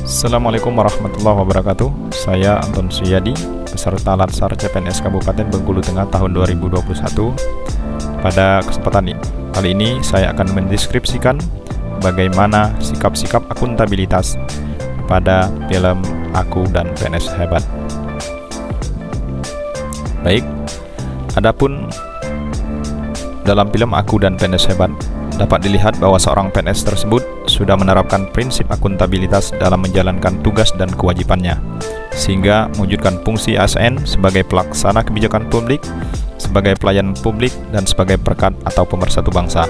Assalamualaikum warahmatullahi wabarakatuh. Saya Anton Suyadi, peserta Latsar CPNS Kabupaten Bengkulu Tengah tahun 2021. Pada kesempatan kali ini saya akan mendeskripsikan bagaimana sikap-sikap akuntabilitas pada film Aku dan PNS Hebat. Baik, adapun dalam film Aku dan PNS Hebat dapat dilihat bahwa seorang PNS tersebut sudah menerapkan prinsip akuntabilitas dalam menjalankan tugas dan kewajibannya, sehingga mewujudkan fungsi ASN sebagai pelaksana kebijakan publik, sebagai pelayan publik, dan sebagai perekat atau pemersatu bangsa.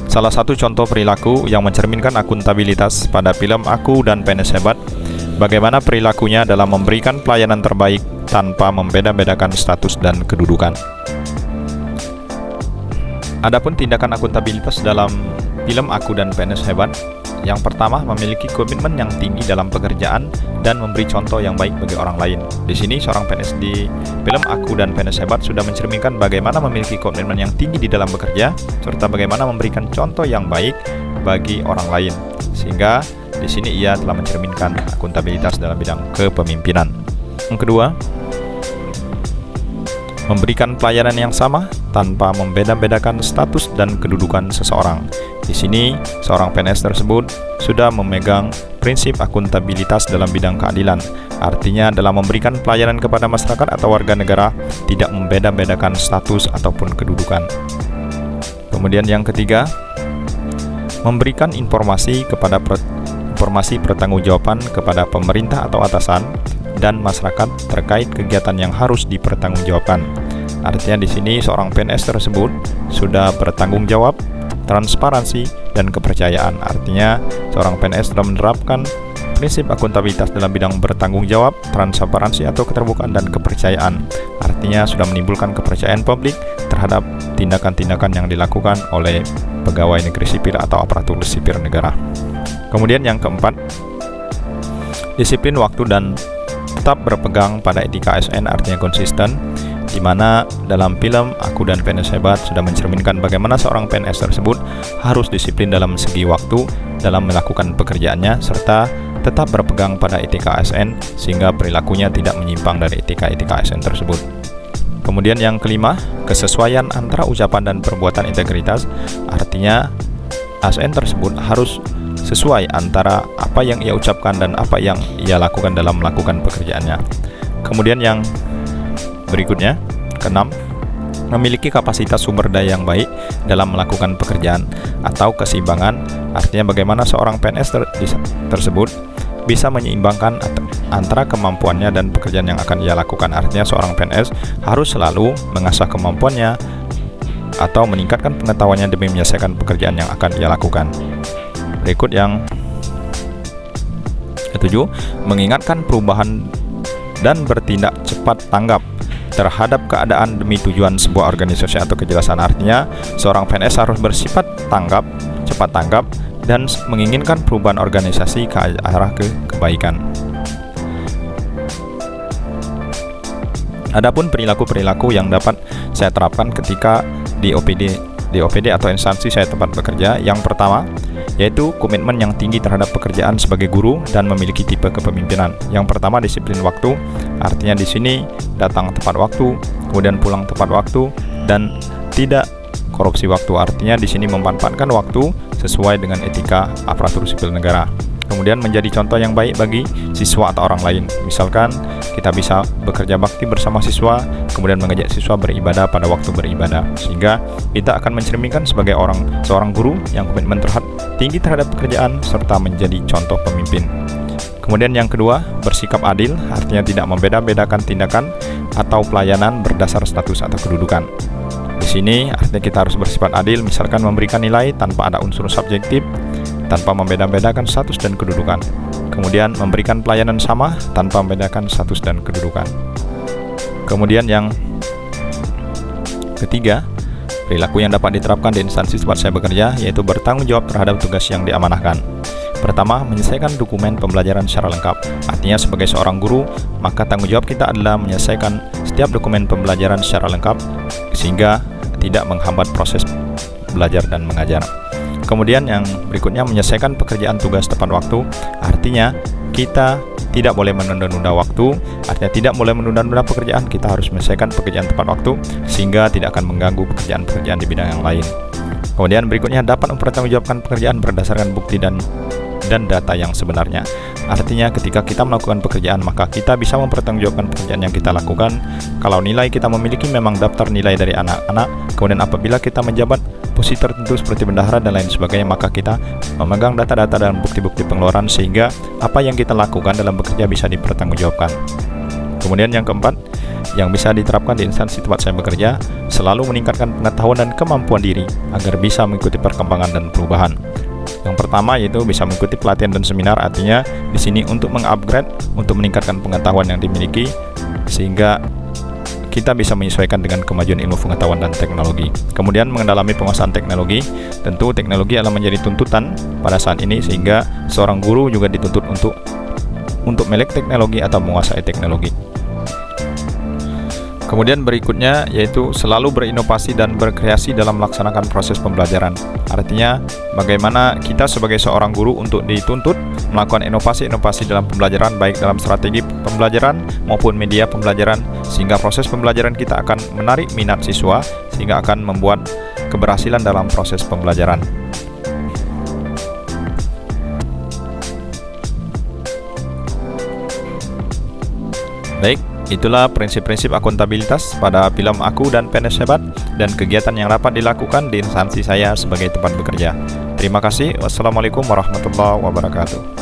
Salah satu contoh perilaku yang mencerminkan akuntabilitas pada film Aku dan PNS Hebat, bagaimana perilakunya dalam memberikan pelayanan terbaik tanpa membeda-bedakan status dan kedudukan. Adapun tindakan akuntabilitas dalam film Aku dan PNS Hebat, yang pertama memiliki komitmen yang tinggi dalam pekerjaan dan memberi contoh yang baik bagi orang lain. Di sini seorang PNS di film Aku dan PNS Hebat sudah mencerminkan bagaimana memiliki komitmen yang tinggi di dalam bekerja serta bagaimana memberikan contoh yang baik bagi orang lain. Sehingga di sini ia telah mencerminkan akuntabilitas dalam bidang kepemimpinan. Yang kedua, memberikan pelayanan yang sama tanpa membeda-bedakan status dan kedudukan seseorang. Di sini, seorang PNS tersebut sudah memegang prinsip akuntabilitas dalam bidang keadilan. Artinya, dalam memberikan pelayanan kepada masyarakat atau warga negara, tidak membeda-bedakan status ataupun kedudukan. Kemudian yang ketiga, memberikan informasi pertanggungjawaban kepada pemerintah atau atasan dan masyarakat terkait kegiatan yang harus dipertanggungjawabkan. Artinya di sini seorang PNS tersebut sudah bertanggung jawab, transparansi, dan kepercayaan. Artinya seorang PNS telah menerapkan prinsip akuntabilitas dalam bidang bertanggung jawab, transparansi atau keterbukaan dan kepercayaan. Artinya sudah menimbulkan kepercayaan publik terhadap tindakan-tindakan yang dilakukan oleh pegawai negeri sipil atau aparatur sipil negara. Kemudian yang keempat, disiplin waktu dan tetap berpegang pada etika ASN, artinya konsisten, di mana dalam film Aku dan PNS Hebat sudah mencerminkan bagaimana seorang PNS tersebut harus disiplin dalam segi waktu dalam melakukan pekerjaannya serta tetap berpegang pada etika ASN sehingga perilakunya tidak menyimpang dari etika ASN tersebut. Kemudian yang kelima, kesesuaian antara ucapan dan perbuatan integritas, artinya ASN tersebut harus sesuai antara apa yang ia ucapkan dan apa yang ia lakukan dalam melakukan pekerjaannya. Kemudian yang berikutnya, keenam, memiliki kapasitas sumber daya yang baik dalam melakukan pekerjaan atau keseimbangan, artinya bagaimana seorang PNS tersebut bisa menyeimbangkan antara kemampuannya dan pekerjaan yang akan ia lakukan. Artinya seorang PNS harus selalu mengasah kemampuannya atau meningkatkan pengetahuannya demi menyelesaikan pekerjaan yang akan ia lakukan. Berikut yang ketujuh, mengingatkan perubahan dan bertindak cepat tanggap terhadap keadaan demi tujuan sebuah organisasi atau kejelasan. Artinya seorang PNS harus bersifat cepat tanggap dan menginginkan perubahan organisasi ke arah kebaikan. Adapun perilaku-perilaku yang dapat saya terapkan ketika di OPD atau instansi saya tempat bekerja, yang pertama yaitu komitmen yang tinggi terhadap pekerjaan sebagai guru dan memiliki tipe kepemimpinan. Yang pertama, disiplin waktu, artinya di sini datang tepat waktu, kemudian pulang tepat waktu, dan tidak korupsi waktu. Artinya di sini memanfaatkan waktu sesuai dengan etika aparatur sipil negara. Kemudian menjadi contoh yang baik bagi siswa atau orang lain. Misalkan kita bisa bekerja bakti bersama siswa, kemudian mengajak siswa beribadah pada waktu beribadah, sehingga kita akan mencerminkan sebagai seorang guru yang komitmen tinggi terhadap pekerjaan serta menjadi contoh pemimpin. Kemudian yang kedua, bersikap adil, artinya tidak membeda-bedakan tindakan atau pelayanan berdasar status atau kedudukan. Di sini artinya kita harus bersifat adil, misalkan memberikan nilai tanpa ada unsur subjektif, tanpa membeda-bedakan status dan kedudukan. Kemudian memberikan pelayanan sama tanpa membedakan status dan kedudukan. Kemudian yang ketiga, perilaku yang dapat diterapkan di instansi tempat saya bekerja yaitu bertanggung jawab terhadap tugas yang diamanahkan. Pertama, menyelesaikan dokumen pembelajaran secara lengkap. Artinya sebagai seorang guru, maka tanggung jawab kita adalah menyelesaikan setiap dokumen pembelajaran secara lengkap sehingga tidak menghambat proses belajar dan mengajar. Kemudian yang berikutnya, menyelesaikan pekerjaan tugas tepat waktu. Artinya kita tidak boleh menunda-nunda waktu, artinya tidak boleh menunda-nunda pekerjaan. Kita harus menyelesaikan pekerjaan tepat waktu sehingga tidak akan mengganggu pekerjaan-pekerjaan di bidang yang lain. Kemudian berikutnya, dapat mempertanggungjawabkan pekerjaan berdasarkan bukti dan data yang sebenarnya. Artinya ketika kita melakukan pekerjaan, maka kita bisa mempertanggungjawabkan pekerjaan yang kita lakukan. Kalau nilai kita memiliki memang daftar nilai dari anak-anak, kemudian apabila kita menjabat posisi tertentu seperti bendahara dan lain sebagainya, maka kita memegang data-data dan bukti-bukti pengeluaran sehingga apa yang kita lakukan dalam bekerja bisa dipertanggungjawabkan. Kemudian yang keempat, yang bisa diterapkan di instansi tempat saya bekerja, selalu meningkatkan pengetahuan dan kemampuan diri agar bisa mengikuti perkembangan dan perubahan. Yang pertama yaitu bisa mengikuti pelatihan dan seminar, artinya di sini untuk mengupgrade, untuk meningkatkan pengetahuan yang dimiliki sehingga kita bisa menyesuaikan dengan kemajuan ilmu pengetahuan dan teknologi. Kemudian mengendalami penguasaan teknologi, tentu teknologi adalah menjadi tuntutan pada saat ini sehingga seorang guru juga dituntut untuk melek teknologi atau menguasai teknologi. Kemudian berikutnya yaitu selalu berinovasi dan berkreasi dalam melaksanakan proses pembelajaran. Artinya bagaimana kita sebagai seorang guru untuk dituntut melakukan inovasi-inovasi dalam pembelajaran, baik dalam strategi pembelajaran maupun media pembelajaran, sehingga proses pembelajaran kita akan menarik minat siswa sehingga akan membuat keberhasilan dalam proses pembelajaran. Baik, itulah prinsip-prinsip akuntabilitas pada film Aku dan PNS Hebat dan kegiatan yang dapat dilakukan di instansi saya sebagai tempat bekerja. Terima kasih. Wassalamualaikum warahmatullahi wabarakatuh.